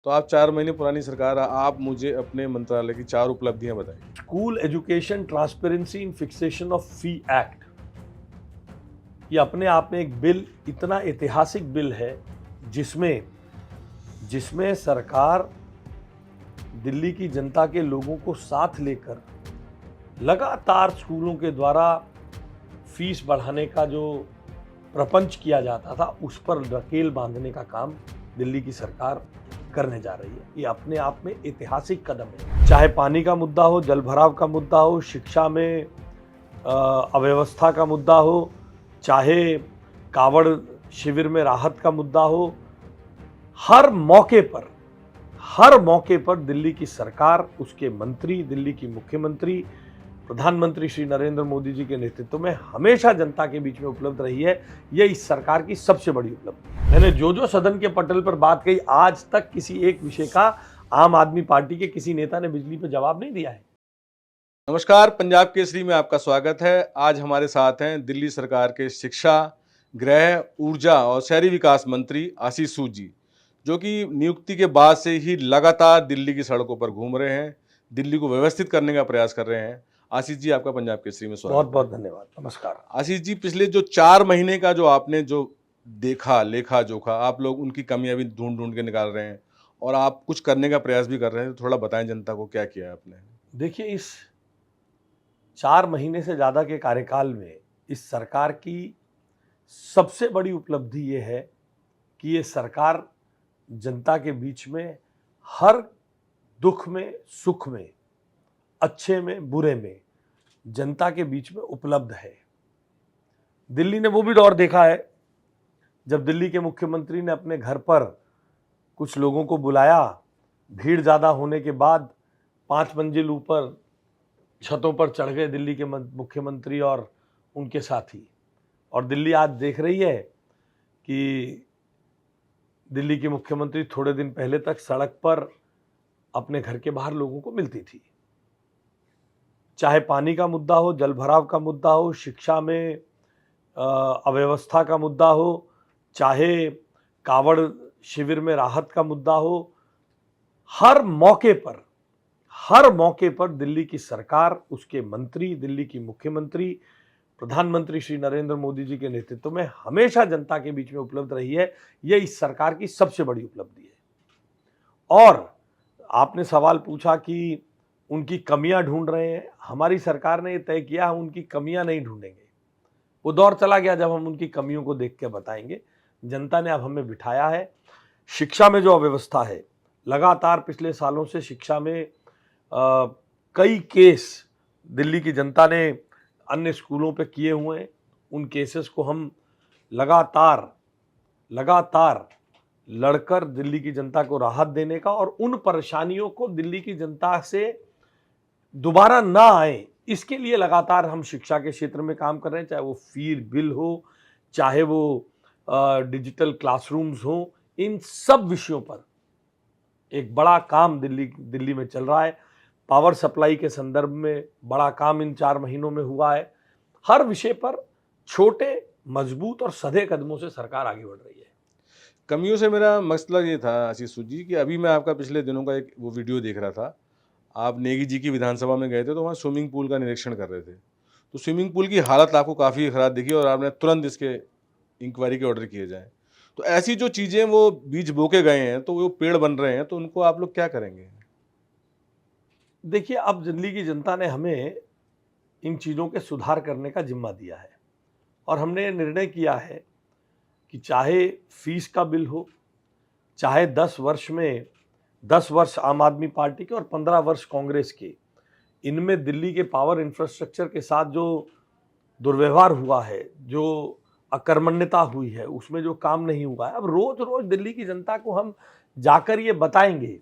तो आप 4 महीने पुरानी सरकार, आप मुझे अपने मंत्रालय की 4 उपलब्धियाँ बताइए। School education transparency in fixation of fee act, ये अपने आप में एक बिल, इतना ऐतिहासिक बिल है जिसमें जिसमें सरकार दिल्ली की जनता के लोगों को साथ लेकर लगातार स्कूलों के द्वारा फीस बढ़ाने का जो प्रपंच किया जाता था उस पर नकेल बांधने का काम दिल्ली की सरकार करने जा रही है। ये अपने आप में ऐतिहासिक कदम है। चाहे पानी का मुद्दा हो, जल भराव का मुद्दा हो, शिक्षा में अव्यवस्था का मुद्दा हो, चाहे कावड़ शिविर में राहत का मुद्दा हो, हर मौके पर दिल्ली की सरकार, उसके मंत्री, दिल्ली की मुख्यमंत्री, प्रधानमंत्री श्री नरेंद्र मोदी जी के नेतृत्व में हमेशा जनता के बीच में उपलब्ध रही है। ये इस सरकार की सबसे बड़ी उपलब्धि। मैंने जो सदन के पटल पर बात कही, आज तक किसी एक विषय का आम आदमी पार्टी के किसी नेता ने बिजली पर जवाब नहीं दिया है। नमस्कार, पंजाब केसरी में आपका स्वागत है। आज हमारे साथ हैं दिल्ली सरकार के शिक्षा, गृह, ऊर्जा और शहरी विकास मंत्री आशीष सूद जी, जो कि नियुक्ति के बाद से ही लगातार दिल्ली की सड़कों पर घूम रहे हैं, दिल्ली को व्यवस्थित करने का प्रयास कर रहे हैं। आशीष जी, आपका पंजाब केसरी में स्वागत बहुत है। बहुत धन्यवाद। नमस्कार। आशीष जी, पिछले जो 4 महीने का जो आपने जो देखा, लेखा-जोखा, आप लोग उनकी कमियां भी ढूंढ-ढूंढ के निकाल रहे हैं और आप कुछ करने का प्रयास भी कर रहे हैं। तो थोड़ा बताएं जनता को क्या किया है आपने? देखिए, इस 4 महीने से ज्यादा के कार्यकाल में इस सरकार की सबसे बड़ी उपलब्धि ये है कि ये सरकार जनता के बीच में हर दुख में, सुख में, अच्छे में, बुरे में जनता के बीच में उपलब्ध है। दिल्ली ने वो भी दौर देखा है जब दिल्ली के मुख्यमंत्री ने अपने घर पर कुछ लोगों को बुलाया, भीड़ ज़्यादा होने के बाद 5 मंजिल ऊपर छतों पर चढ़ गए दिल्ली के मुख्यमंत्री और उनके साथी। और दिल्ली आज देख रही है कि दिल्ली की मुख्यमंत्री थोड़े दिन पहले तक सड़क पर अपने घर के बाहर लोगों को मिलती थी। चाहे पानी का मुद्दा हो, जल भराव का मुद्दा हो, शिक्षा में अव्यवस्था का मुद्दा हो, चाहे कावड़ शिविर में राहत का मुद्दा हो, हर मौके पर दिल्ली की सरकार, उसके मंत्री, दिल्ली की मुख्यमंत्री, प्रधानमंत्री श्री नरेंद्र मोदी जी के नेतृत्व में हमेशा जनता के बीच में उपलब्ध रही है। यह इस सरकार की सबसे बड़ी उपलब्धि है। और आपने सवाल पूछा कि उनकी कमियां ढूंढ रहे हैं। हमारी सरकार ने यह तय किया, हम उनकी कमियां नहीं ढूंढेंगे। वो दौर चला गया जब हम उनकी कमियों को देख के बताएंगे। जनता ने अब हमें बिठाया है। शिक्षा में जो अव्यवस्था है, लगातार पिछले सालों से शिक्षा में कई केस दिल्ली की जनता ने अन्य स्कूलों पे किए हुए हैं। उन केसेस को हम लगातार लड़कर दिल्ली की जनता को राहत देने का और उन परेशानियों को दिल्ली की जनता से दोबारा ना आए, इसके लिए लगातार हम शिक्षा के क्षेत्र में काम कर रहे हैं। चाहे वो फी बिल हो, चाहे वो डिजिटल क्लासरूम्स हो, इन सब विषयों पर एक बड़ा काम दिल्ली में चल रहा है। पावर सप्लाई के संदर्भ में बड़ा काम इन 4 महीनों में हुआ है। हर विषय पर छोटे, मजबूत और सधे कदमों से सरकार आगे बढ़ रही है। कमियों से मेरा मसला ये था आशीष सूद जी कि अभी मैं आपका पिछले दिनों का एक वो वीडियो देख रहा था। आप नेगी जी की विधानसभा में गए थे, तो वहाँ स्विमिंग पूल का निरीक्षण कर रहे थे। तो स्विमिंग पूल की हालत आपको काफ़ी ख़राब दिखी और आपने तुरंत इसके इंक्वायरी के ऑर्डर किए जाएँ। तो ऐसी जो चीज़ें वो बीज बो के गए हैं, तो वो पेड़ बन रहे हैं, तो उनको आप लोग क्या करेंगे? देखिए, अब दिल्ली की जनता ने हमें इन चीज़ों के सुधार करने का जिम्मा दिया है और हमने निर्णय किया है कि चाहे फीस का बिल हो, चाहे 10 वर्ष आम आदमी पार्टी के और 15 वर्ष कांग्रेस के, इनमें दिल्ली के पावर इंफ्रास्ट्रक्चर के साथ जो दुर्व्यवहार हुआ है, जो अकर्मण्यता हुई है, उसमें जो काम नहीं हुआ है, अब रोज रोज दिल्ली की जनता को हम जाकर ये बताएंगे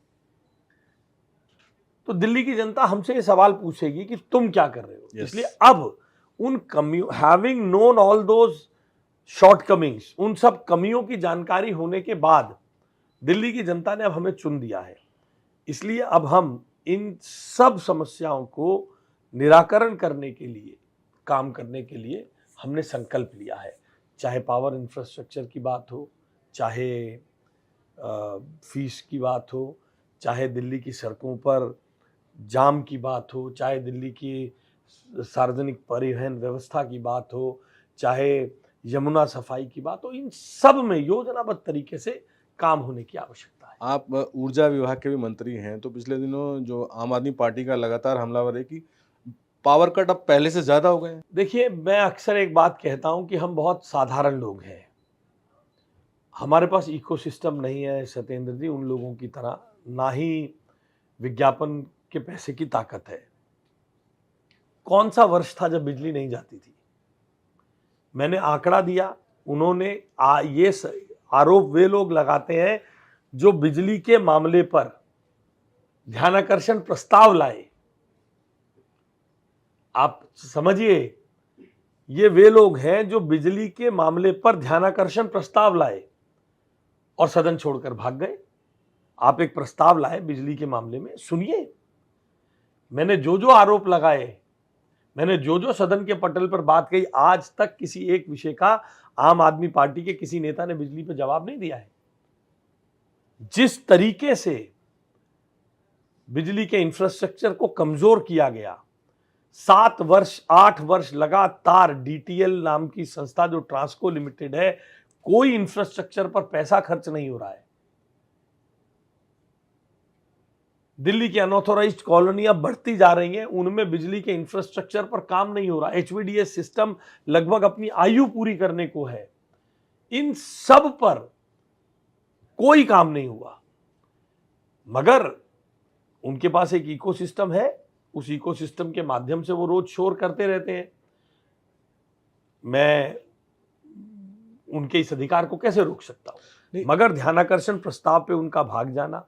तो दिल्ली की जनता हमसे ये सवाल पूछेगी कि तुम क्या कर रहे हो। Yes. इसलिए अब उन कमियों, having known all those shortcomings, उन सब कमियों की जानकारी होने के बाद दिल्ली की जनता ने अब हमें चुन दिया है। इसलिए अब हम इन सब समस्याओं को निराकरण करने के लिए, काम करने के लिए हमने संकल्प लिया है। चाहे पावर इंफ्रास्ट्रक्चर की बात हो, चाहे फीस की बात हो, चाहे दिल्ली की सड़कों पर जाम की बात हो, चाहे दिल्ली की सार्वजनिक परिवहन व्यवस्था की बात हो, चाहे यमुना सफाई की बात हो, इन सब में योजनाबद्ध तरीके से काम होने की आवश्यकता है। आप ऊर्जा विभाग के भी मंत्री हैं, तो पिछले दिनों जो आम आदमी पार्टी का लगातार हमलावर है कि पावर कट अब पहले से ज़्यादा हो गए हैं। देखिए, मैं अक्सर एक बात कहता हूं कि हम बहुत साधारण लोग हैं। हमारे पास इकोसिस्टम नहीं है सत्येंद्र जी, उन लोगों की तरह, ना ही विज्ञापन के पैसे की ताकत है। कौन सा वर्ष था जब बिजली नहीं जाती थी? मैंने आंकड़ा दिया, उन्होंने आरोप वे लोग लगाते हैं जो बिजली के मामले पर ध्यानाकर्षण प्रस्ताव लाए। आप समझिए, ये वे लोग हैं जो बिजली के मामले पर ध्यानाकर्षण प्रस्ताव लाए और सदन छोड़कर भाग गए। आप एक प्रस्ताव लाए बिजली के मामले में, सुनिए। मैंने जो जो आरोप लगाए, मैंने जो जो सदन के पटल पर बात कही, आज तक किसी एक विषय का आम आदमी पार्टी के किसी नेता ने बिजली पर जवाब नहीं दिया है। जिस तरीके से बिजली के इंफ्रास्ट्रक्चर को कमजोर किया गया, 7 वर्ष 8 वर्ष लगातार डीटीएल नाम की संस्था जो ट्रांसको लिमिटेड है, कोई इंफ्रास्ट्रक्चर पर पैसा खर्च नहीं हो रहा है। दिल्ली की अनऑथोराइज्ड कॉलोनियां बढ़ती जा रही हैं, उनमें बिजली के इंफ्रास्ट्रक्चर पर काम नहीं हो रहा। एचवीडीएस सिस्टम लगभग अपनी आयु पूरी करने को है। इन सब पर कोई काम नहीं हुआ, मगर उनके पास एक इकोसिस्टम है, उस इकोसिस्टम के माध्यम से वो रोज शोर करते रहते हैं। मैं उनके इस अधिकार को कैसे रोक सकता हूं? मगर ध्यानाकर्षण प्रस्ताव पे उनका भाग जाना,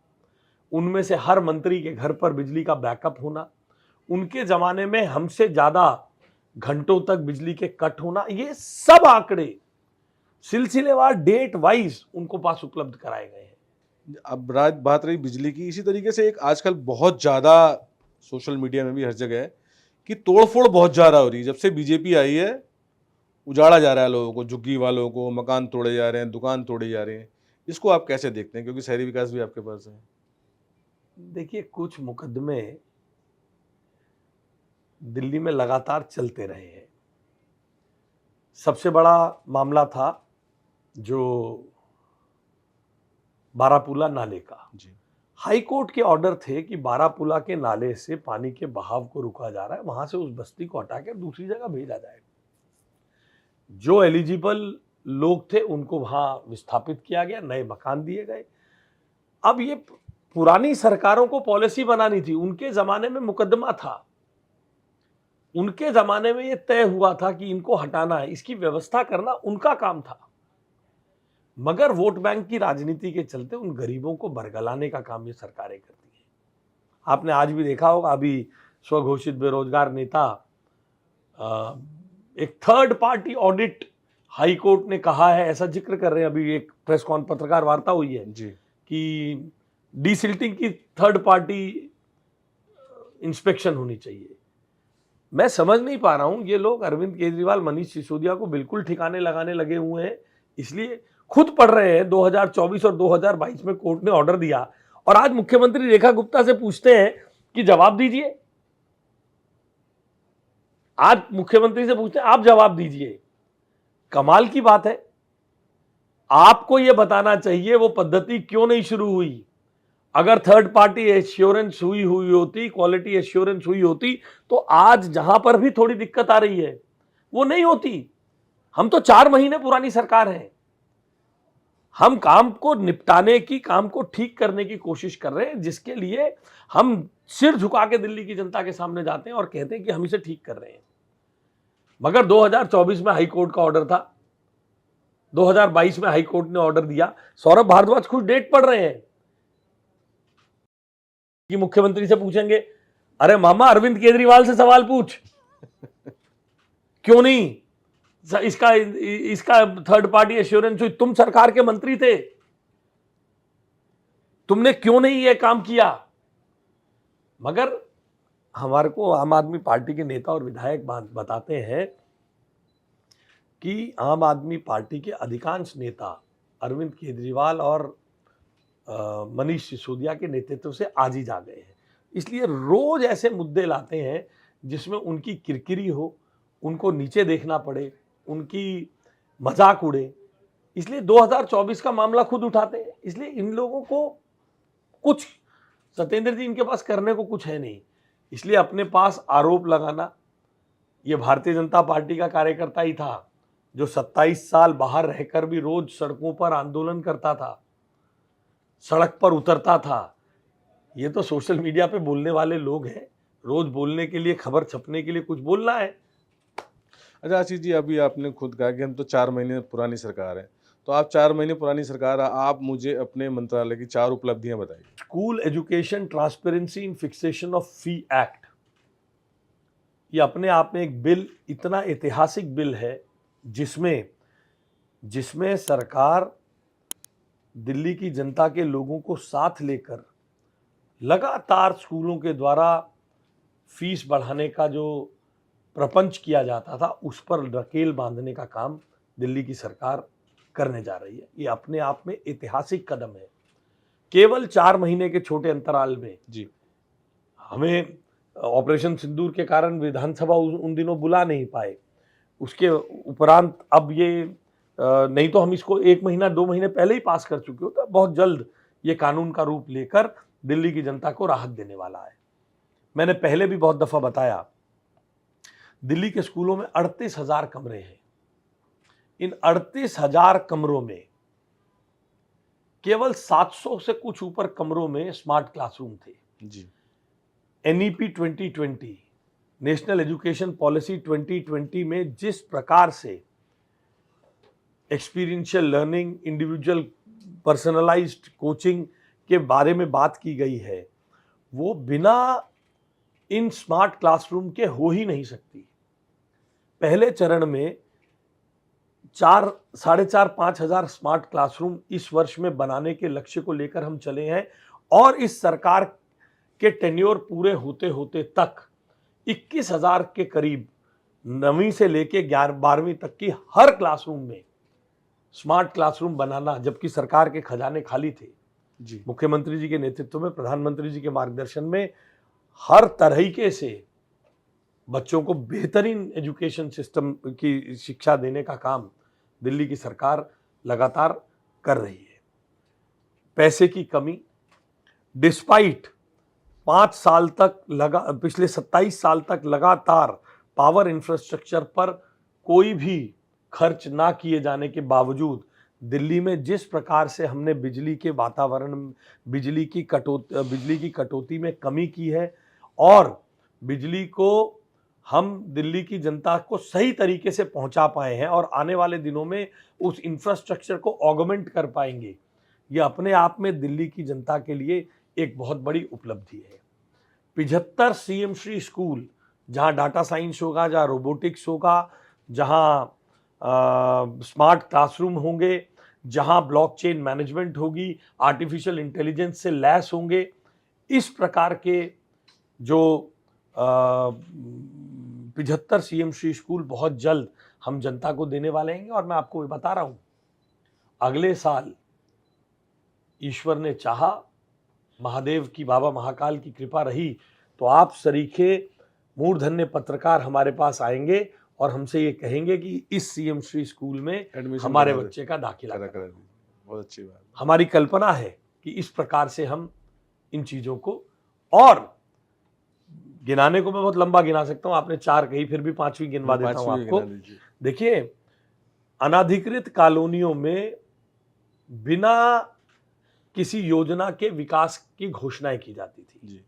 उनमें से हर मंत्री के घर पर बिजली का बैकअप होना, उनके जमाने में हमसे ज्यादा घंटों तक बिजली के कट होना, ये सब आंकड़े सिलसिलेवार डेट वाइज उनको पास उपलब्ध कराए गए हैं। अब बात रही बिजली की, इसी तरीके से एक आजकल बहुत ज़्यादा सोशल मीडिया में भी हर जगह है कि तोड़फोड़ बहुत ज़्यादा हो रही है। जब से बीजेपी आई है, उजाड़ा जा रहा है लोगों को, झुग्गी वालों को, मकान तोड़े जा रहे हैं, दुकान तोड़े जा रहे हैं। इसको आप कैसे देखते हैं, क्योंकि शहरी विकास भी आपके पास है? देखिए, कुछ मुकदमे दिल्ली में लगातार चलते रहे हैं। सबसे बड़ा मामला था जो बारापुला नाले का। जी। हाई कोर्ट के ऑर्डर थे कि बारापुला के नाले से पानी के बहाव को रुका जा रहा है, वहां से उस बस्ती को हटाकर दूसरी जगह भेजा जाएगा। जो एलिजिबल लोग थे उनको वहां विस्थापित किया गया, नए मकान दिए गए। अब ये पुरानी सरकारों को पॉलिसी बनानी थी, उनके जमाने में मुकदमा था, उनके जमाने में ये तय हुआ था कि इनको हटाना है, इसकी व्यवस्था करना उनका काम था। मगर वोट बैंक की राजनीति के चलते उन गरीबों को बरगलाने का काम ये सरकारें करती हैं। आपने आज भी देखा होगा, अभी स्वघोषित बेरोजगार नेता एक third party audit high court ने कहा है, ऐसा जिक्र कर रहे हैं, अभी एक प्रेस पत्रकार वार्ता हुई है जी। कि डीसिल्टिंग की थर्ड पार्टी इंस्पेक्शन होनी चाहिए। मैं समझ नहीं पा रहा हूं, ये लोग अरविंद केजरीवाल, मनीष सिसोदिया को बिल्कुल ठिकाने लगाने लगे हुए हैं, इसलिए खुद पढ़ रहे हैं 2024 और 2022 में कोर्ट ने ऑर्डर दिया, और आज मुख्यमंत्री रेखा गुप्ता से पूछते हैं कि जवाब दीजिए। आज मुख्यमंत्री से पूछते हैं आप जवाब दीजिए। कमाल की बात है। आपको यह बताना चाहिए वो पद्धति क्यों नहीं शुरू हुई। अगर थर्ड पार्टी एश्योरेंस हुई होती, क्वालिटी एश्योरेंस हुई होती, तो आज जहां पर भी थोड़ी दिक्कत आ रही है वो नहीं होती। हम तो 4 महीने पुरानी सरकार है, हम काम को निपटाने की, काम को ठीक करने की कोशिश कर रहे हैं, जिसके लिए हम सिर झुका के दिल्ली की जनता के सामने जाते हैं और कहते हैं कि हम इसे ठीक कर रहे हैं। मगर 2024 में हाई कोर्ट का ऑर्डर था, 2022 में हाई कोर्ट ने ऑर्डर दिया। सौरभ भारद्वाज खुद डेट पढ़ रहे हैं कि मुख्यमंत्री से पूछेंगे, अरे मामा अरविंद केजरीवाल से सवाल पूछ क्यों नहीं इसका थर्ड पार्टी एश्योरेंस हुई, तुम सरकार के मंत्री थे, तुमने क्यों नहीं यह काम किया। मगर हमारे को आम आदमी पार्टी के नेता और विधायक बताते हैं कि आम आदमी पार्टी के अधिकांश नेता अरविंद केजरीवाल और मनीष सिसोदिया के नेतृत्व से आज ही जा गए हैं। इसलिए रोज ऐसे मुद्दे लाते हैं जिसमें उनकी किरकिरी हो, उनको नीचे देखना पड़े, उनकी मजाक उड़े, इसलिए 2024 का मामला खुद उठाते हैं। इसलिए इन लोगों को कुछ, सत्येंद्र जी, इनके पास करने को कुछ है नहीं, इसलिए अपने पास आरोप लगाना। ये भारतीय जनता पार्टी का कार्यकर्ता ही था जो 27 साल बाहर रहकर भी रोज सड़कों पर आंदोलन करता था, सड़क पर उतरता था। ये तो सोशल मीडिया पे बोलने वाले लोग हैं, रोज बोलने के लिए, खबर छपने के लिए कुछ बोलना है। अच्छा आशीष जी, अभी आपने खुद कहा कि हम तो 4 महीने पुरानी सरकार है, तो आप 4 महीने पुरानी सरकार, आप मुझे अपने मंत्रालय की 4 उपलब्धियां बताइए। School education transparency in fixation of fee act, ये अपने आप में एक बिल, इतना ऐतिहासिक बिल है जिसमें सरकार दिल्ली की जनता के लोगों को साथ लेकर लगातार स्कूलों के द्वारा फीस बढ़ाने का जो प्रपंच किया जाता था उस पर नकेल बांधने का काम दिल्ली की सरकार करने जा रही है। ये अपने आप में ऐतिहासिक कदम है। केवल 4 महीने के छोटे अंतराल में जी, हमें ऑपरेशन सिंदूर के कारण विधानसभा उन दिनों बुला नहीं पाए, उसके उपरांत अब ये नहीं तो हम इसको 1 महीना 2 महीने पहले ही पास कर चुके होते। बहुत जल्द ये कानून का रूप लेकर दिल्ली की जनता को राहत देने वाला है। मैंने पहले भी बहुत दफा बताया, दिल्ली के स्कूलों में 38,000 कमरे हैं। इन 38,000 कमरों में केवल 700 से कुछ ऊपर कमरों में स्मार्ट क्लासरूम थे। जी, NEP 2020, नेशनल एजुकेशन पॉलिसी 2020 में जिस प्रकार से experiential learning, individual personalised coaching के बारे में बात की गई है, वो बिना इन स्मार्ट क्लासरूम के हो ही नहीं सकती। पहले चरण में 4,500 हजार स्मार्ट क्लासरूम इस वर्ष में बनाने के लक्ष्य को लेकर हम चले हैं, और इस सरकार के टेन्योर पूरे होते होते तक 21,000 के करीब 9वीं से लेके 12वीं तक की हर क्लासरूम में स्मार्ट क्लासरूम बनाना, जबकि सरकार के खजाने खाली थे। जी, मुख्यमंत्री जी के नेतृत्व में, प्रधानमंत्री जी के मार्गदर्शन में हर तरीके से बच्चों को बेहतरीन एजुकेशन सिस्टम की शिक्षा देने का काम दिल्ली की सरकार लगातार कर रही है। पैसे की कमी, डिस्पाइट 5 साल तक पिछले 27 साल तक लगातार पावर इंफ्रास्ट्रक्चर पर कोई भी खर्च ना किए जाने के बावजूद दिल्ली में जिस प्रकार से हमने बिजली के वातावरण, बिजली की कटौती में कमी की है, और बिजली को हम दिल्ली की जनता को सही तरीके से पहुंचा पाए हैं और आने वाले दिनों में उस इंफ्रास्ट्रक्चर को ऑगमेंट कर पाएंगे, ये अपने आप में दिल्ली की जनता के लिए एक बहुत बड़ी उपलब्धि है। 75 CM श्री स्कूल, जहां डाटा साइंस होगा, जहां रोबोटिक्स होगा, जहां स्मार्ट क्लासरूम होंगे, जहां ब्लॉकचेन मैनेजमेंट होगी, आर्टिफिशियल इंटेलिजेंस से लैस होंगे, इस प्रकार के जो 75 CM श्री स्कूल बहुत जल्द हम जनता को देने वाले हैं। और मैं आपको बता रहा हूं, अगले साल ईश्वर ने चाहा, महादेव की, बाबा महाकाल की कृपा रही, तो आप सरीखे मूर्धन्य पत्रकार हमारे पास आएंगे और हमसे ये कहेंगे कि इस CM श्री स्कूल में हमारे बच्चे का दाखिला करा। बहुत अच्छी बात। हमारी कल्पना है कि इस प्रकार से हम इन चीजों को, और गिनाने को मैं बहुत लंबा गिना सकता हूं, आपने 4 कही, फिर भी 5वीं गिनवा देता हूं आपको। देखिए, अनाधिकृत कॉलोनियों में बिना किसी योजना के विकास की घोषणाएं की जाती थी। जी,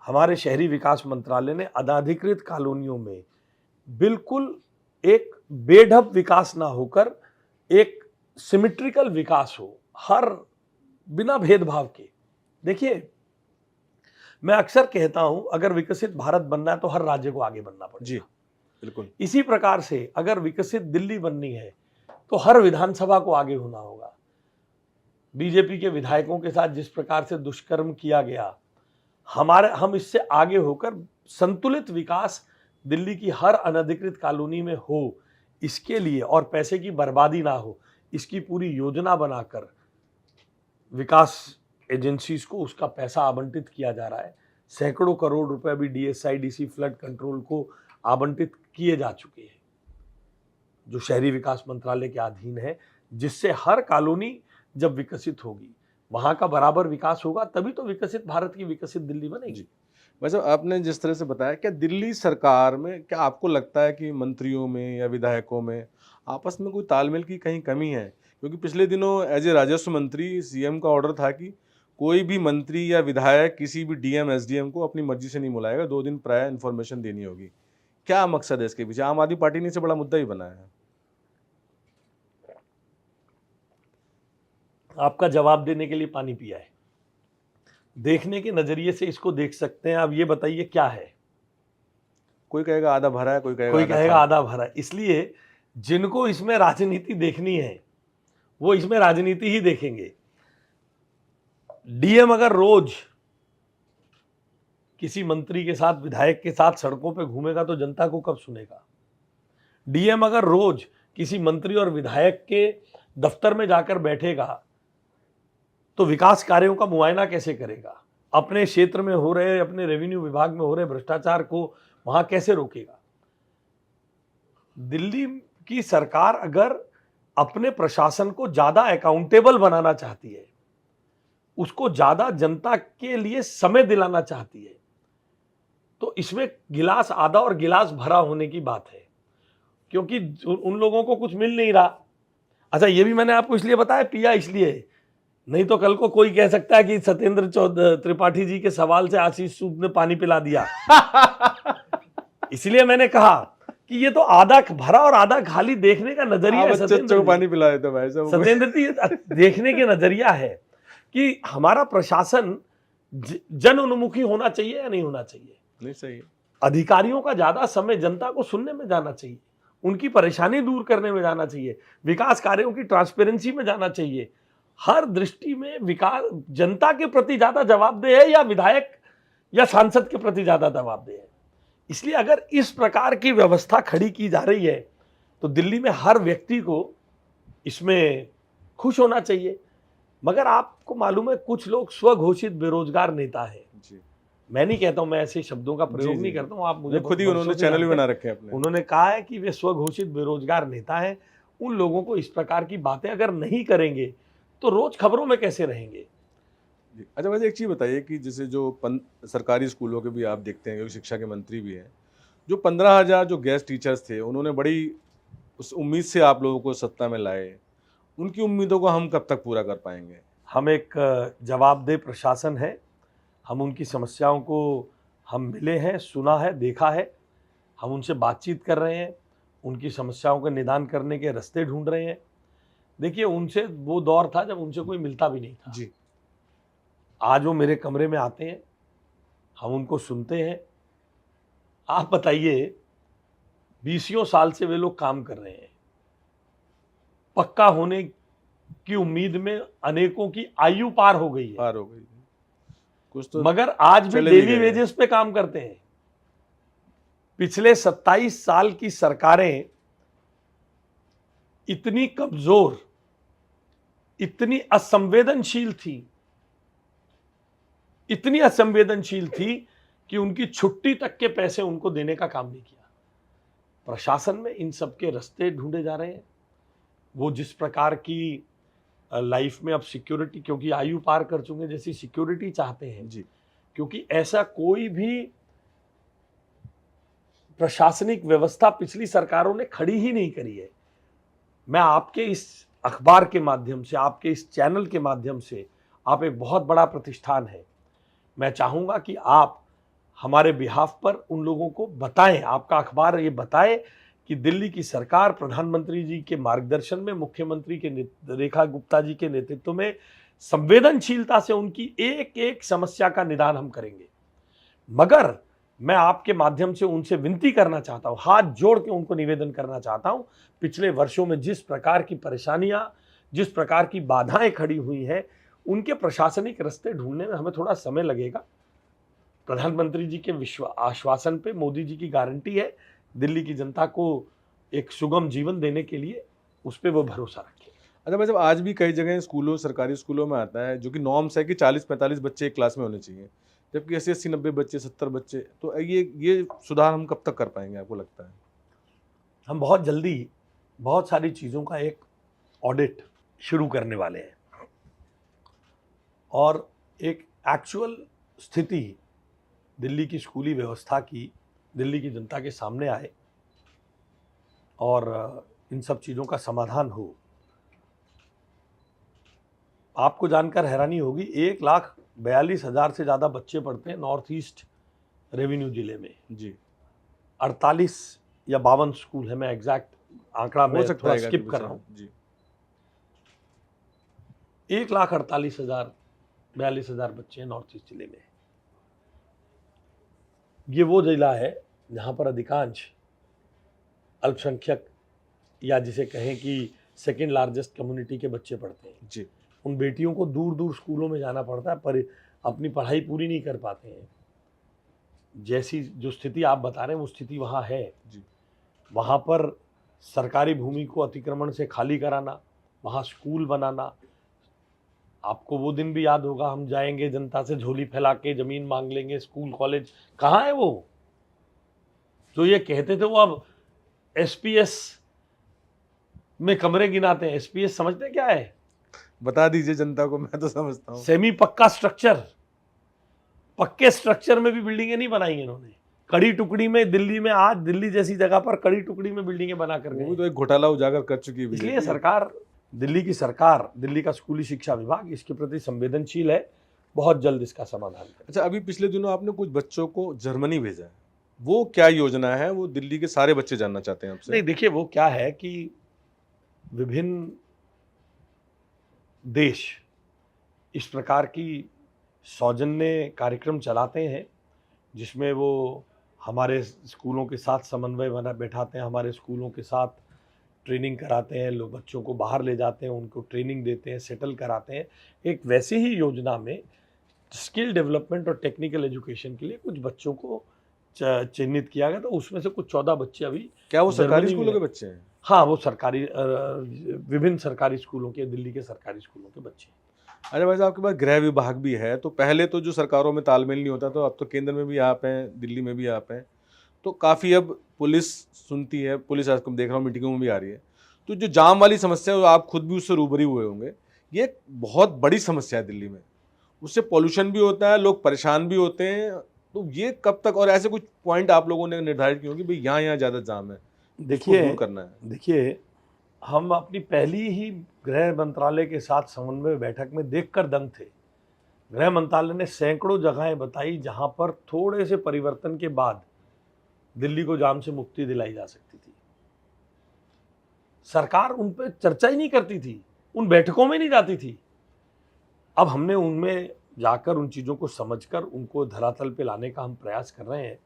हमारे शहरी विकास मंत्रालय ने अनाधिकृत कॉलोनियों में बिल्कुल एक बेढब विकास ना होकर एक सिमेट्रिकल विकास हो, हर बिना भेदभाव के। देखिए, मैं अक्सर कहता हूं, अगर विकसित भारत बनना है तो हर राज्य को आगे बढ़ना पड़ेगा। जी, बिल्कुल। इसी प्रकार से अगर विकसित दिल्ली बननी है तो हर विधानसभा को आगे होना होगा। बीजेपी के विधायकों के साथ जिस प्रकार से दुष्कर्म किया गया, हम इससे आगे होकर संतुलित विकास दिल्ली की हर अनधिकृत कॉलोनी में हो, इसके लिए, और पैसे की बर्बादी ना हो, इसकी पूरी योजना बनाकर विकास एजेंसीज को उसका पैसा आवंटित किया जा रहा है। सैकड़ों करोड़ रुपए अभी DSIDC फ्लड कंट्रोल को आवंटित किए जा चुके हैं, जो शहरी विकास मंत्रालय के अधीन है, जिससे हर कॉलोनी जब विकसित होगी, वहां का बराबर विकास होगा, तभी तो विकसित भारत की विकसित दिल्ली बनेगी। वैसे आपने जिस तरह से बताया, क्या दिल्ली सरकार में क्या आपको लगता है कि मंत्रियों में या विधायकों में आपस में कोई तालमेल की कहीं कमी है? क्योंकि पिछले दिनों एज ए राजस्व मंत्री सीएम का ऑर्डर था कि कोई भी मंत्री या विधायक किसी भी डीएम एसडीएम को अपनी मर्जी से नहीं बुलाएगा, 2 दिन प्राय इन्फॉर्मेशन देनी होगी। क्या मकसद है इसके पीछे? आम आदमी पार्टी ने इसे बड़ा मुद्दा ही बनाया है। आपका जवाब देने के लिए पानी पिया है। देखने के नजरिए से इसको देख सकते हैं। आप ये बताइए क्या है? कोई कहेगा आधा भरा है, कोई कहेगा आधा भरा है। इसलिए जिनको इसमें राजनीति देखनी है वो इसमें राजनीति ही देखेंगे। डीएम अगर रोज किसी मंत्री के साथ, विधायक के साथ सड़कों पे घूमेगा तो जनता को कब सुनेगा? डीएम अगर रोज किसी मंत्री और विधायक के दफ्तर में जाकर बैठेगा तो विकास कार्यों का मुआयना कैसे करेगा? अपने क्षेत्र में हो रहे, अपने रेवेन्यू विभाग में हो रहे भ्रष्टाचार को वहां कैसे रोकेगा? दिल्ली की सरकार अगर अपने प्रशासन को ज्यादा अकाउंटेबल बनाना चाहती है, उसको ज्यादा जनता के लिए समय दिलाना चाहती है, तो इसमें गिलास आधा और गिलास भरा होने की बात है, क्योंकि उन लोगों को कुछ मिल नहीं रहा। अच्छा, ये भी मैंने आपको इसलिए बताया, पिया इसलिए, नहीं तो कल को कोई कह सकता है कि सत्येंद्र त्रिपाठी जी के सवाल से आशीष सूद ने पानी पिला दिया। इसलिए मैंने कहा कि ये तो आधा भरा और आधा खाली देखने का नजरिया है। सत्येंद्र पानी पिला देते भाई साहब। सत्येंद्र जी, देखने के नजरिया है कि हमारा प्रशासन जन उन्मुखी होना चाहिए या नहीं होना चाहिए। नहीं, सही है। अधिकारियों का ज्यादा समय जनता को सुनने में जाना चाहिए, उनकी परेशानी दूर करने में जाना चाहिए, विकास कार्यों की ट्रांसपेरेंसी में जाना चाहिए। हर दृष्टि में विकास जनता के प्रति ज्यादा जवाबदेह है या विधायक या सांसद के प्रति ज्यादा जवाबदेह है? इसलिए अगर इस प्रकार की व्यवस्था खड़ी की जा रही है तो दिल्ली में हर व्यक्ति को इसमें खुश होना चाहिए। मगर आपको मालूम है, कुछ लोग स्वघोषित बेरोजगार नेता है। मैं नहीं कहता हूं, मैं ऐसे शब्दों का प्रयोग नहीं करता हूं, आप मुझे खुद ही उन्होंने चैनल भी बना रखे हैं अपने। उन्होंने कहा है कि वे स्वघोषित बेरोजगार नेता हैं। उन लोगों को इस प्रकार की बातें अगर नहीं करेंगे तो रोज खबरों में कैसे रहेंगे? अच्छा, वैसे एक चीज़ बताइए कि जैसे जो सरकारी स्कूलों के भी आप देखते हैं, क्योंकि शिक्षा के मंत्री भी हैं, जो 15,000 जो गेस्ट टीचर्स थे, उन्होंने बड़ी उस उम्मीद से आप लोगों को सत्ता में लाए, उनकी उम्मीदों को हम कब तक पूरा कर पाएंगे? हम एक जवाबदेह प्रशासन है, हम उनकी समस्याओं को हम मिले हैं, सुना है, देखा है, हम उनसे बातचीत कर रहे हैं, उनकी समस्याओं का निदान करने के रास्ते ढूंढ रहे हैं। देखिए, उनसे वो दौर था जब उनसे कोई मिलता भी नहीं था जी। आज वो मेरे कमरे में आते हैं, हम उनको सुनते हैं। आप बताइए, 20 साल से वे लोग काम कर रहे हैं, पक्का होने की उम्मीद में अनेकों की आयु पार हो गई है, कुछ तो, मगर आज भी डेली वेजेस पे काम करते हैं। पिछले 27 साल की सरकारें इतनी कमजोर, इतनी असंवेदनशील थी, इतनी असंवेदनशील थी कि उनकी छुट्टी तक के पैसे उनको देने का काम नहीं किया। प्रशासन में इन सब के रास्ते ढूंढे जा रहे हैं। वो जिस प्रकार की लाइफ में अब सिक्योरिटी, क्योंकि आयु पार कर चुके, जैसी सिक्योरिटी चाहते हैं जी, क्योंकि ऐसा कोई भी प्रशासनिक व्यवस्था पिछली सरकारों ने खड़ी ही नहीं करी है। मैं आपके इस अखबार के माध्यम से, आपके इस चैनल के माध्यम से, आप एक बहुत बड़ा प्रतिष्ठान है, मैं चाहूंगा कि आप हमारे बिहाफ पर उन लोगों को बताएं, आपका अखबार ये बताए कि दिल्ली की सरकार प्रधानमंत्री जी के मार्गदर्शन में, मुख्यमंत्री के रेखा गुप्ता जी के नेतृत्व में संवेदनशीलता से उनकी एक एक समस्या का निदान हम करेंगे। मगर मैं आपके माध्यम से उनसे विनती करना चाहता हूं, हाथ जोड़ के उनको निवेदन करना चाहता हूं, पिछले वर्षों में जिस प्रकार की परेशानियां, जिस प्रकार की बाधाएं खड़ी हुई हैं, उनके प्रशासनिक रास्ते ढूंढने में हमें थोड़ा समय लगेगा। प्रधानमंत्री जी के आश्वासन पे, मोदी जी की गारंटी है, दिल्ली की जनता को एक सुगम जीवन देने के लिए, उस पर वो भरोसा रखें। अच्छा भाई साहब, आज भी कई जगह स्कूलों, सरकारी स्कूलों में आता है जो कि नॉर्म्स है कि 40-45 बच्चे एक क्लास में होने चाहिए, जबकि 80-80-90 बच्चे, 70 बच्चे। तो ये सुधार हम कब तक कर पाएंगे, आपको लगता है? हम बहुत जल्दी बहुत सारी चीज़ों का एक ऑडिट शुरू करने वाले हैं और एक एक्चुअल स्थिति दिल्ली की स्कूली व्यवस्था की दिल्ली की जनता के सामने आए और इन सब चीज़ों का समाधान हो। आपको जानकर हैरानी होगी, 1,42,000 से ज़्यादा बच्चे पढ़ते हैं नॉर्थ ईस्ट रेवेन्यू जिले में। जी, 48 या 52 स्कूल है, मैं एग्जैक्ट आंकड़ा हो में सकता थोड़ा है स्किप कभी कर रहा हूँ। जी। 1,48,000 42,000 बच्चे हैं नॉर्थ ईस्ट जिले में। ये वो जिला है जहाँ पर अधिकांश अल्पसंख्यक या जिसे कहें कि सेकेंड लार्जेस्ट कम्युनिटी के बच्चे पढ़ते हैं। जी, उन बेटियों को दूर दूर स्कूलों में जाना पड़ता है, पर अपनी पढ़ाई पूरी नहीं कर पाते हैं। जैसी जो स्थिति आप बता रहे हैं वो स्थिति वहाँ है। जी, वहाँ पर सरकारी भूमि को अतिक्रमण से खाली कराना, वहाँ स्कूल बनाना। आपको वो दिन भी याद होगा, हम जाएंगे जनता से झोली फैला के ज़मीन मांग लेंगे, स्कूल कॉलेज कहाँ है वो जो ये कहते थे। वो अब एसपीएस में कमरे गिनाते हैं। एसपीएस समझते क्या है? बता दीजिए जनता को, मैं तो समझता हूँ। सेमी पक्का स्ट्रक्चर। पक्के स्ट्रक्चर में भी बिल्डिंगें नहीं बनाई इन्होंने। कड़ी टुकड़ी में दिल्ली में, आज दिल्ली जैसी जगह पर कड़ी टुकड़ी में बिल्डिंगें बना कर वो भी गए। तो एक घोटाला उजागर कर चुकी है इसलिए बीजेपी। सरकार, दिल्ली की सरकार, दिल्ली का स्कूली शिक्षा विभाग इसके प्रति संवेदनशील है, बहुत जल्द इसका समाधान करें। अच्छा, अभी पिछले दिनों आपने कुछ बच्चों को जर्मनी भेजा है, वो क्या योजना है? वो दिल्ली के सारे बच्चे जानना चाहते हैं आपसे। नहीं, देखिए वो क्या है कि विभिन्न देश इस प्रकार की सौजन्य कार्यक्रम चलाते हैं जिसमें वो हमारे स्कूलों के साथ समन्वय बना बैठाते हैं, हमारे स्कूलों के साथ ट्रेनिंग कराते हैं, लोग बच्चों को बाहर ले जाते हैं, उनको ट्रेनिंग देते हैं, सेटल कराते हैं। एक वैसे ही योजना में स्किल डेवलपमेंट और टेक्निकल एजुकेशन के लिए कुछ बच्चों को चिन्हित किया गया, तो उसमें से कुछ 14 बच्चे अभी क्या वो सरकारी जर्मनी स्कूलों में। के बच्चे हैं? हाँ, वो सरकारी विभिन्न सरकारी स्कूलों के, दिल्ली के सरकारी स्कूलों के बच्चे। अरे भाई साहब, आपके पास गृह विभाग भी है, तो पहले तो जो सरकारों में तालमेल नहीं होता, तो अब तो केंद्र में भी आप हैं, दिल्ली में भी आप हैं, तो काफ़ी अब पुलिस सुनती है, पुलिस आजकल देख रहा हूँ मीटिंगों में भी आ रही है। तो जो जाम वाली समस्या है, आप खुद भी उससे रूबरू हुए होंगे, ये एक बहुत बड़ी समस्या है दिल्ली में। उससे पॉल्यूशन भी होता है, लोग परेशान भी होते हैं। तो ये कब तक, और ऐसे कुछ पॉइंट आप लोगों ने निर्धारित किए होंगे भाई यहाँ यहाँ ज़्यादा जाम है, इसको दूर करना है? देखिए, हम अपनी पहली ही गृह मंत्रालय के साथ समन्वय बैठक में देखकर दंग थे। गृह मंत्रालय ने सैकड़ों जगहें बताई जहां पर थोड़े से परिवर्तन के बाद दिल्ली को जाम से मुक्ति दिलाई जा सकती थी। सरकार उन पर चर्चा ही नहीं करती थी, उन बैठकों में नहीं जाती थी। अब हमने उनमें जाकर उन चीज़ों को समझकर उनको धरातल पे लाने का हम प्रयास कर रहे हैं।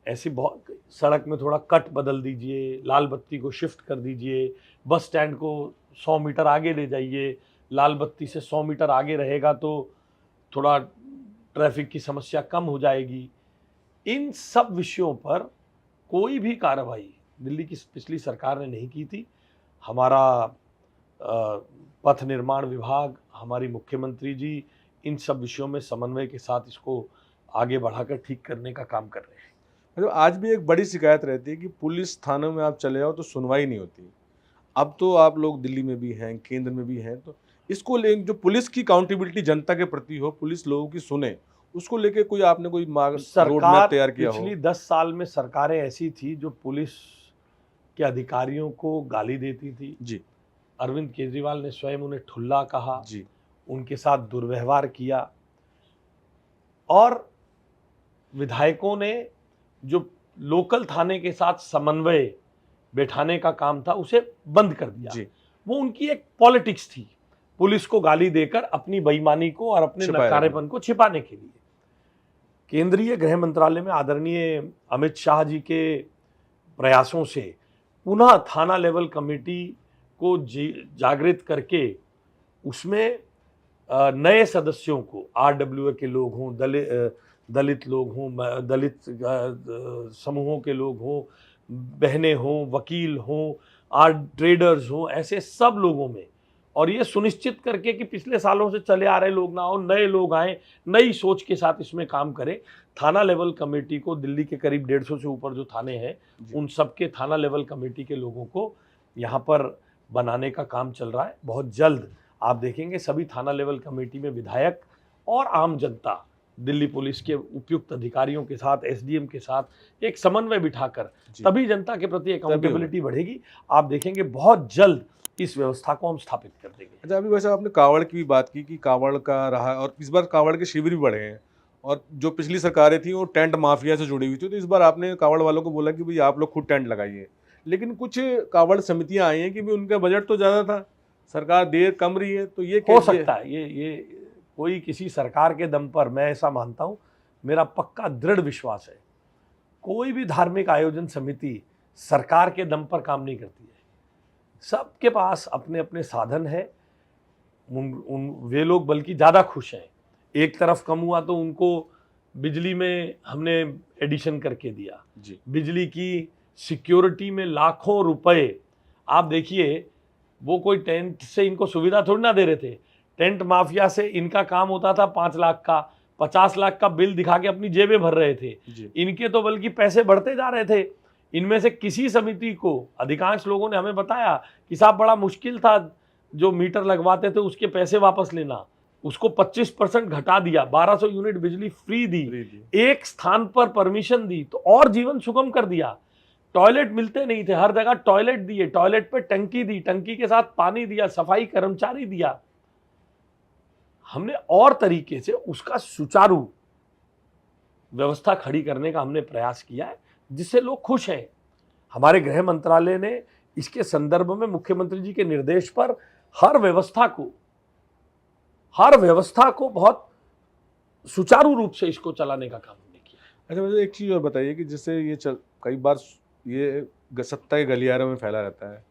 ऐसी बहुत, सड़क में थोड़ा कट बदल दीजिए, लाल बत्ती को शिफ्ट कर दीजिए, बस स्टैंड को 100 मीटर आगे ले जाइए, लाल बत्ती से 100 मीटर आगे रहेगा तो थोड़ा ट्रैफिक की समस्या कम हो जाएगी। इन सब विषयों पर कोई भी कार्रवाई दिल्ली की पिछली सरकार ने नहीं की थी। हमारा पथ निर्माण विभाग, हमारी मुख्यमंत्री जी इन सब विषयों में समन्वय के साथ इसको आगे बढ़ाकर ठीक करने का काम कर रहे हैं। मतलब आज भी एक बड़ी शिकायत रहती है कि पुलिस थानों में आप चले जाओ तो सुनवाई नहीं होती। अब तो आप लोग दिल्ली में भी हैं, केंद्र में भी हैं, तो इसको ले जो पुलिस की अकाउंटेबिलिटी जनता के प्रति हो, पुलिस लोगों की सुने, उसको लेके कोई आपने कोई रोड मैप सरकार तैयार किया हो? पिछली 10 साल में सरकारें ऐसी थी जो पुलिस के अधिकारियों को गाली देती थी। जी, अरविंद केजरीवाल ने स्वयं उन्हें ठुल्ला कहा, जी, उनके साथ दुर्व्यवहार किया और विधायकों ने जो लोकल थाने के साथ समन्वय बैठाने का काम था उसे बंद कर दिया। जी, वो उनकी एक पॉलिटिक्स थी, पुलिस को गाली देकर अपनी बेईमानी को और अपने छिपाए नकारेपन को छिपाने के लिए। केंद्रीय गृह मंत्रालय में आदरणीय अमित शाह जी के प्रयासों से पुनः थाना लेवल कमेटी को जागृत करके उसमें नए सदस्यों को, आरडब्ल्यूए के लोग हों, दलित लोग हों, दलित समूहों के लोग हों, बहनें हों, वकील हों, आर्ट ट्रेडर्स हों, ऐसे सब लोगों में और ये सुनिश्चित करके कि पिछले सालों से चले आ रहे लोग ना हो, नए लोग आए, नई सोच के साथ इसमें काम करें। थाना लेवल कमेटी को दिल्ली के करीब 150 से ऊपर जो थाने हैं उन सबके थाना लेवल कमेटी के लोगों को यहाँ पर बनाने का काम चल रहा है। बहुत जल्द आप देखेंगे सभी थाना लेवल कमेटी में विधायक और आम जनता दिल्ली पुलिस के उपयुक्त अधिकारियों के साथ, एसडीएम के साथ एक समन्वय बिठाकर तभी जनता के प्रति अकाउंटेबिलिटी बढ़ेगी। आप देखेंगे बहुत जल्द इस व्यवस्था को हम स्थापित कर देंगे। अच्छा, अभी वैसे आपने कावड़ की भी बात की कि कावड़ का रहा, और इस बार कावड़ के शिविर भी बढ़े हैं, और जो पिछली सरकारें थी वो टेंट माफिया से जुड़ी हुई थी, तो इस बार आपने कावड़ वालों को बोला कि भाई आप लोग खुद टेंट लगाइए, लेकिन कुछ कावड़ समितियां आई हैं कि भाई उनका बजट तो ज़्यादा था, सरकार देर कम रही है, तो ये हो सकता है ये कोई किसी सरकार के दम पर, मैं ऐसा मानता हूँ, मेरा पक्का दृढ़ विश्वास है, कोई भी धार्मिक आयोजन समिति सरकार के दम पर काम नहीं करती है। सबके पास अपने अपने साधन है, वे लोग बल्कि ज़्यादा खुश हैं। एक तरफ कम हुआ तो उनको बिजली में हमने एडिशन करके दिया जी। बिजली की सिक्योरिटी में लाखों रुपए। आप देखिए वो कोई टेंट से इनको सुविधा थोड़ी ना दे रहे थे, टेंट माफिया से इनका काम होता था 5 लाख का, 50 लाख का बिल दिखा के अपनी जेबें भर रहे थे। इनके तो बल्कि पैसे बढ़ते जा रहे थे। इनमें से किसी समिति को, अधिकांश लोगों ने हमें बताया कि साहब बड़ा मुश्किल था, जो मीटर लगवाते थे उसके पैसे वापस लेना, उसको 25% घटा दिया, 1200 यूनिट बिजली फ्री दी, एक स्थान पर परमिशन दी तो और जीवन सुगम कर दिया। टॉयलेट मिलते नहीं थे, हर जगह टॉयलेट दिए, टॉयलेट पे टंकी दी, टंकी के साथ पानी दिया, सफाई कर्मचारी दिया। हमने और तरीके से उसका सुचारू व्यवस्था खड़ी करने का हमने प्रयास किया है, जिससे लोग खुश हैं। हमारे गृह मंत्रालय ने इसके संदर्भ में मुख्यमंत्री जी के निर्देश पर हर व्यवस्था को बहुत सुचारू रूप से इसको चलाने का काम हमने किया। अच्छा, मुझे एक चीज़ और बताइए कि जैसे ये कई बार ये सत्ता के गलियारों में फैला रहता है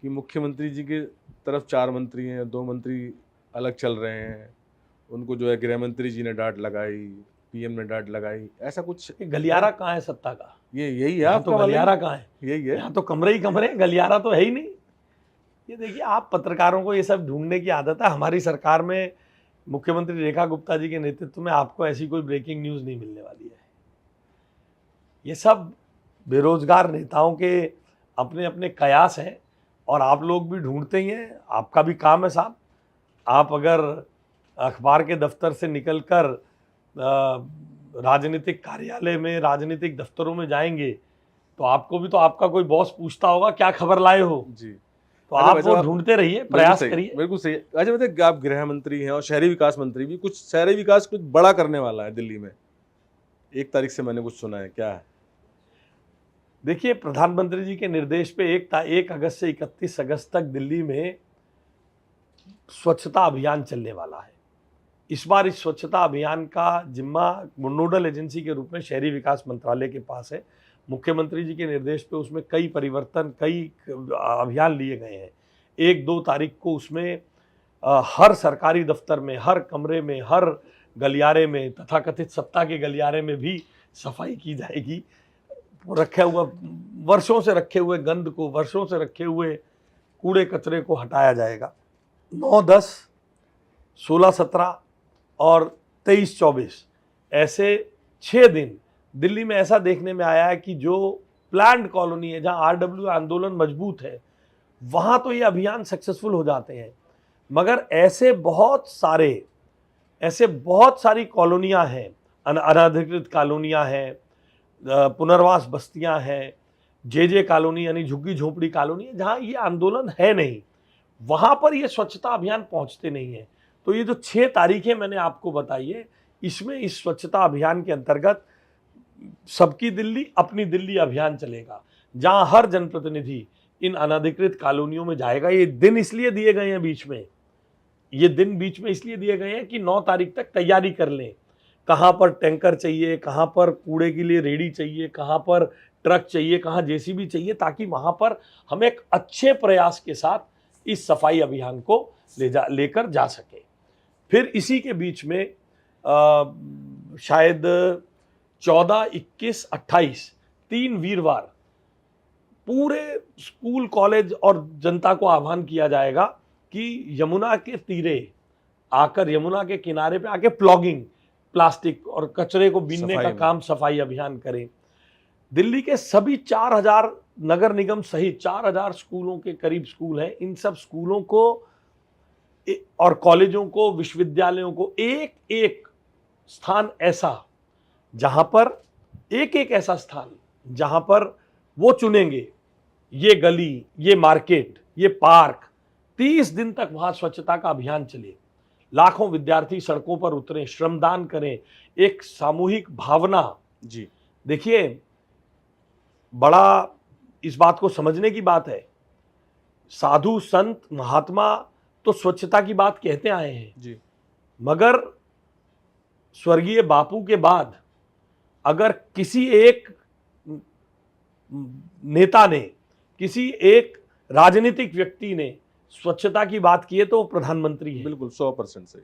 कि मुख्यमंत्री जी के तरफ 4 मंत्री हैं, 2 मंत्री अलग चल रहे हैं, उनको जो है गृह मंत्री जी ने डांट लगाई, पीएम ने डांट लगाई, ऐसा कुछ। गलियारा कहाँ है सत्ता का? यही है तो गलियारा कहाँ है? यही है, यहाँ तो कमरे ही कमरे, गलियारा तो है ही नहीं। ये देखिए, आप पत्रकारों को ये सब ढूंढने की आदत है। हमारी सरकार में मुख्यमंत्री रेखा गुप्ता जी के नेतृत्व में आपको ऐसी कोई ब्रेकिंग न्यूज़ नहीं मिलने वाली है। ये सब बेरोजगार नेताओं के अपने अपने कयास हैं, और आप लोग भी ढूंढते ही हैं, आपका भी काम है साहब। आप अगर अखबार के दफ्तर से निकलकर राजनीतिक कार्यालय में, राजनीतिक दफ्तरों में जाएंगे तो आपको भी तो आपका कोई बॉस पूछता होगा क्या खबर लाए हो जी। तो आप वो ढूंढते रहिए, प्रयास करिए। बिल्कुल सही। अच्छा बताइए, आप गृह मंत्री हैं और शहरी विकास मंत्री भी, कुछ शहरी विकास कुछ बड़ा करने वाला है दिल्ली में, 1 तारीख से मैंने कुछ सुना है, क्या है? देखिए, प्रधानमंत्री जी के निर्देश पे 1 अगस्त से 31 अगस्त तक दिल्ली में स्वच्छता अभियान चलने वाला है। इस बार इस स्वच्छता अभियान का जिम्मा नोडल एजेंसी के रूप में शहरी विकास मंत्रालय के पास है। मुख्यमंत्री जी के निर्देश पे उसमें कई परिवर्तन, कई अभियान लिए गए हैं। 1-2 तारीख को उसमें हर सरकारी दफ्तर में, हर कमरे में, हर गलियारे में, तथाकथित सत्ता के गलियारे में भी सफाई की जाएगी। वर्षों से रखे हुए गंद को, वर्षों से रखे हुए कूड़े कचरे को हटाया जाएगा। 9, 10, 16, 17 और 23, 24 ऐसे 6 दिन दिल्ली में ऐसा देखने में आया है कि जो प्लान्ड कॉलोनी है, जहां आरडब्ल्यू आंदोलन मजबूत है, वहां तो ये अभियान सक्सेसफुल हो जाते हैं। मगर ऐसे बहुत सारी कॉलोनियां हैं, अनधिकृत कॉलोनियां हैं, पुनर्वास बस्तियां हैं, जे कॉलोनी यानी झुग्गी झोपड़ी कॉलोनी है, जहां ये आंदोलन है नहीं, वहां पर ये स्वच्छता अभियान पहुंचते नहीं है। तो ये जो 6 तारीखें मैंने आपको बताई है, इसमें इस स्वच्छता अभियान के अंतर्गत सबकी दिल्ली अपनी दिल्ली अभियान चलेगा, जहां हर जनप्रतिनिधि इन अनधिकृत कॉलोनियों में जाएगा। ये दिन इसलिए दिए गए हैं बीच में इसलिए दिए गए हैं कि 9 तारीख तक तैयारी कर लें। कहाँ पर टैंकर चाहिए, कहाँ पर कूड़े के लिए रेडी चाहिए, कहाँ पर ट्रक चाहिए, कहाँ जेसीबी चाहिए, ताकि वहाँ पर हम एक अच्छे प्रयास के साथ इस सफाई अभियान को लेकर जा सकें। फिर इसी के बीच में शायद 14, 21, 28 3 वीरवार पूरे स्कूल, कॉलेज और जनता को आह्वान किया जाएगा कि यमुना के तीरे आकर, यमुना के किनारे पे आके प्लॉगिंग, प्लास्टिक और कचरे को बीनने सफाई का में। काम, सफाई अभियान करें। दिल्ली के सभी 4000 नगर निगम सहित 4000 स्कूलों के करीब स्कूल हैं, इन सब स्कूलों को और कॉलेजों को, विश्वविद्यालयों को एक एक स्थान ऐसा, जहां पर एक एक ऐसा स्थान जहां पर वो चुनेंगे, ये गली, ये मार्केट, ये पार्क, 30 दिन तक वहां स्वच्छता का अभियान चले। लाखों विद्यार्थी सड़कों पर उतरें, श्रमदान करें, एक सामूहिक भावना। जी। देखिए, बड़ा इस बात को समझने की बात है, साधु संत महात्मा तो स्वच्छता की बात कहते आए हैं, जी। मगर स्वर्गीय बापू के बाद अगर किसी एक नेता ने, किसी एक राजनीतिक व्यक्ति ने स्वच्छता की बात की है तो वो प्रधानमंत्री है। बिल्कुल 100% सही।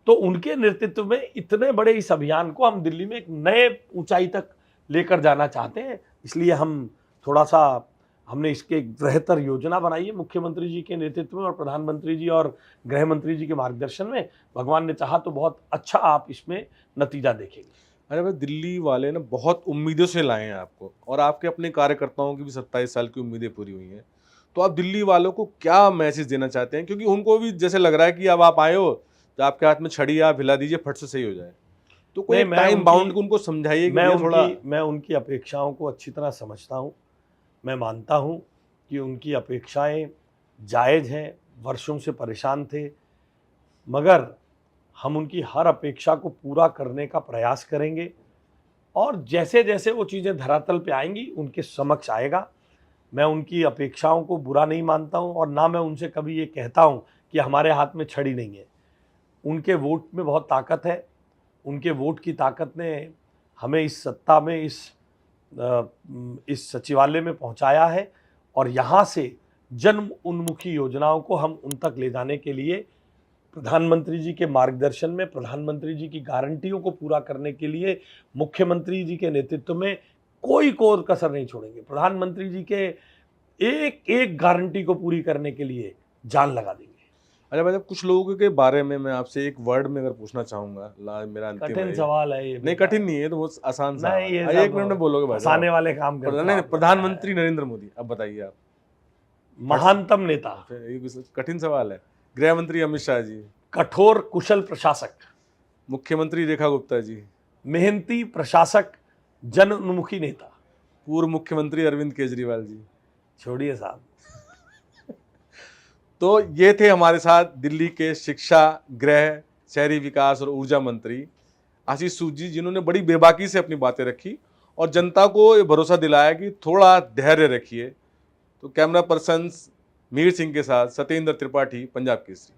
तो उनके नेतृत्व में इतने बड़े इस अभियान को हम दिल्ली में एक नए ऊंचाई तक लेकर जाना चाहते हैं, इसलिए हम थोड़ा सा, हमने इसके एक बेहतर योजना बनाई है मुख्यमंत्री जी के नेतृत्व में और प्रधानमंत्री जी और गृह मंत्री जी के मार्गदर्शन में। भगवान ने चाहा तो बहुत अच्छा आप इसमें नतीजा देखेंगे। अरे भाई, दिल्ली वाले ना बहुत उम्मीदों से लाए हैं आपको, और आपके अपने कार्यकर्ताओं की भी 27 साल की उम्मीदें पूरी हुई हैं। तो आप दिल्ली वालों को क्या मैसेज देना चाहते हैं? क्योंकि उनको भी जैसे लग रहा है कि अब आप आए हो तो आपके हाथ में छड़ी आप हिला दीजिए, फट से सही हो जाए। तो कोई नहीं, टाइम बाउंड उनको समझाइए कि ये थोड़ा। मैं उनकी अपेक्षाओं को अच्छी तरह समझता हूँ। मैं मानता हूँ कि उनकी अपेक्षाएं जायज़ हैं, वर्षों से परेशान थे, मगर हम उनकी हर अपेक्षा को पूरा करने का प्रयास करेंगे और जैसे जैसे वो चीज़ें धरातल पे आएंगी उनके समक्ष आएगा। मैं उनकी अपेक्षाओं को बुरा नहीं मानता हूँ और ना मैं उनसे कभी ये कहता हूँ कि हमारे हाथ में छड़ी नहीं है। उनके वोट में बहुत ताकत है, उनके वोट की ताकत ने हमें इस सत्ता में, इस सचिवालय में पहुंचाया है और यहाँ से जन उन्मुखी योजनाओं को हम उन तक ले जाने के लिए प्रधानमंत्री जी के मार्गदर्शन में, प्रधानमंत्री जी की गारंटियों को पूरा करने के लिए मुख्यमंत्री जी के नेतृत्व में कोई कोर कसर नहीं छोड़ेंगे। प्रधानमंत्री जी के एक एक गारंटी को पूरी करने के लिए जान लगा देंगे। अच्छा भाई, कुछ लोगों के बारे में मैं आपसे एक वर्ड में अगर पूछना चाहूंगा, मेरा अंतिम कठिन है ये। सवाल है ये। नहीं, कठिन नहीं है, तो बहुत आसान सा नहीं, ये है। एक मिनट में बोलोगे भाई? फंसाने वाले काम करते नहीं, हैं। प्रधानमंत्री नरेंद्र मोदी। अब बताइए आप। महानतम नेता, फिर ये भी कठिन सवाल है। गृह मंत्री अमित शाह जी। कठोर कुशल प्रशासक, मुख्यमंत्री रेखा गुप्ता जी। मेहनती प्रशासक, जन उन्मुखी नेता, पूर्व मुख्यमंत्री अरविंद केजरीवाल जी। छोड़िए साहब। तो ये थे हमारे साथ दिल्ली के शिक्षा, गृह, शहरी विकास और ऊर्जा मंत्री आशीष सूद जी, जिन्होंने बड़ी बेबाकी से अपनी बातें रखी और जनता को ये भरोसा दिलाया कि थोड़ा धैर्य रखिए। तो कैमरा पर्सन मीर सिंह के साथ सत्येंद्र त्रिपाठी, पंजाब केसरी।